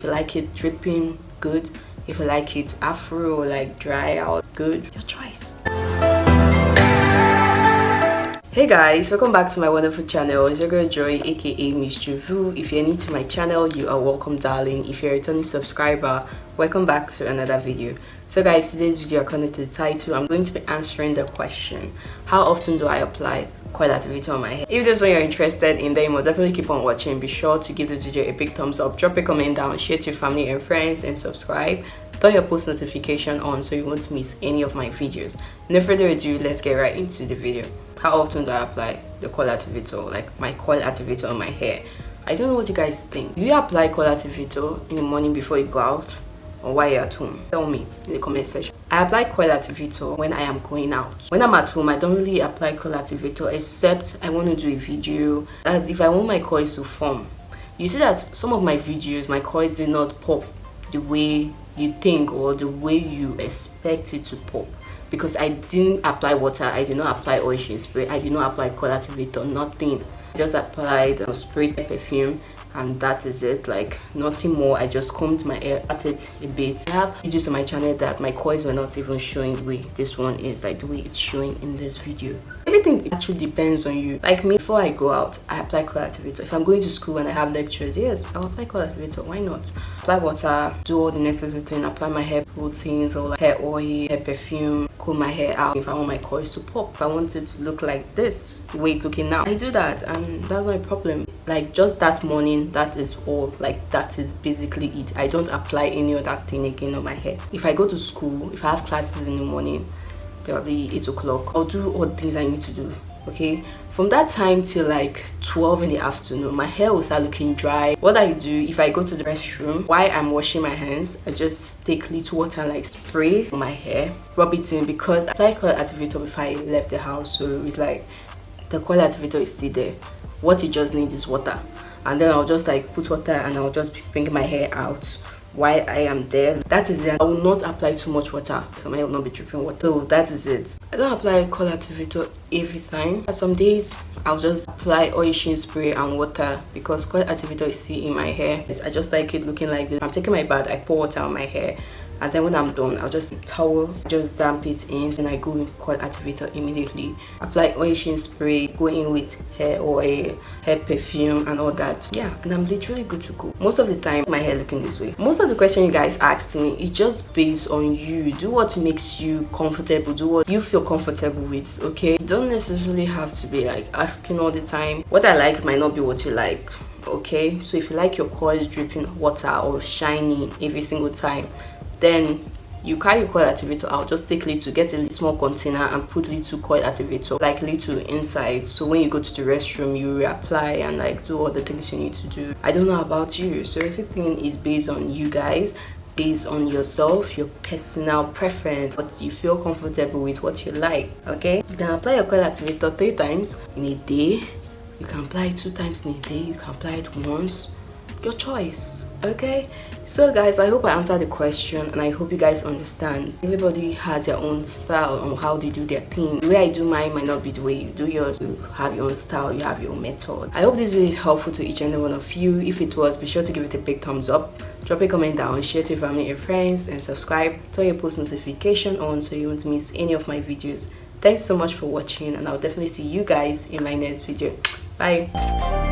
If you like it dripping, good. If you like it afro or like dry out, good. Your choice. Hey guys, welcome back to my wonderful channel. It's your girl Joy, aka Miss JOVOU. If you're new to my channel, you are welcome, darling. If you're a returning subscriber, welcome back to another video. So guys, today's video, according to the title, I'm going to be answering the question, how often do I apply coil activator on my hair? If this one you're interested in, then you must definitely keep on watching. Be sure to give this video a big thumbs up, drop a comment down, share to your family and friends, and subscribe. Turn your post notification on so you won't miss any of my videos. No further ado, let's get right into the video. How often do I apply the coil activator, like my coil activator on my hair? I don't know what you guys think. Do you apply coil activator in the morning before you go out, or while you're at home? Tell me in the comment section. I apply coil activator when I am going out. When I'm at home, I don't really apply coil activator except I want to do a video, as if I want my coils to form. You see that some of my videos, my coils did not pop the way you think or the way you expect it to pop, because I didn't apply water, I did not apply oil spray, I did not apply coil activator, nothing. Just applied sprayed perfume, and that is it. Like nothing more. I just combed my hair at it a bit. I have videos on my channel that my coils were not even showing the way this one is, like the way it's showing in this video. Everything actually depends on you. Like me, before I go out, I apply coil activator. If I'm going to school and I have lectures, yes, I'll apply coil activator. Why not? Apply water, do all the necessary things, apply my hair proteins or like hair oil, hair perfume, comb my hair out. If I want my coils to pop, if I want it to look like this, the way it's looking now, I do that, and that's not a problem. Like just that morning, that is all. Like that is basically it. I don't apply any other thing again on my hair. If I go to school, if I have classes in the morning, probably 8 o'clock, I'll do all the things I need to do. Okay, from that time till like 12 in the afternoon, my hair will start looking dry. What I do, if I go to the restroom while I'm washing my hands, I just take little water and like spray on my hair, rub it in, because I apply coil activator before I left the house, so it's like the coil activator is still there. What you just need is water, and then I'll just like put water and I'll just bring my hair out while I am there. That is it. I will not apply too much water, so my hair will not be dripping water. So that is it. I don't apply coil activator every time. Some days I'll just apply oil spray and water, because coil activator is still in my hair. I just like it looking like this. I'm taking my bath, I pour water on my hair, and then when I'm done, I'll just towel, just damp it in, and I go with coil activator immediately. Apply oil spray, go in with hair oil, hair perfume, and all that. Yeah, and I'm literally good to go. Most of the time, my hair looking this way. Most of the question you guys ask me, it's just based on you. Do what makes you comfortable. Do what you feel comfortable with. Okay, you don't necessarily have to be like asking all the time. What I like might not be what you like. Okay, so if you like your coils dripping water or shiny every single time, then you carry your coil activator out. Just take little, get a small container and put little coil activator, like little inside, so when you go to the restroom you reapply and like do all the things you need to do. I don't know about you, so everything is based on you guys, based on yourself, your personal preference, what you feel comfortable with, what you like. Okay, you can apply your coil activator 3 times in a day, you can apply it 2 times in a day, you can apply it once, your choice. Okay, so guys, I hope I answered the question, and I hope you guys understand. Everybody has their own style on how they do their thing. The way I do mine might not be the way you do yours. You have your own style, you have your own method. I hope this video is helpful to each and every one of you. If it was, be sure to give it a big thumbs up, drop a comment down, share to your family and friends, and subscribe. Turn your post notification on so you won't miss any of my videos. Thanks so much for watching, and I'll definitely see you guys in my next video. Bye.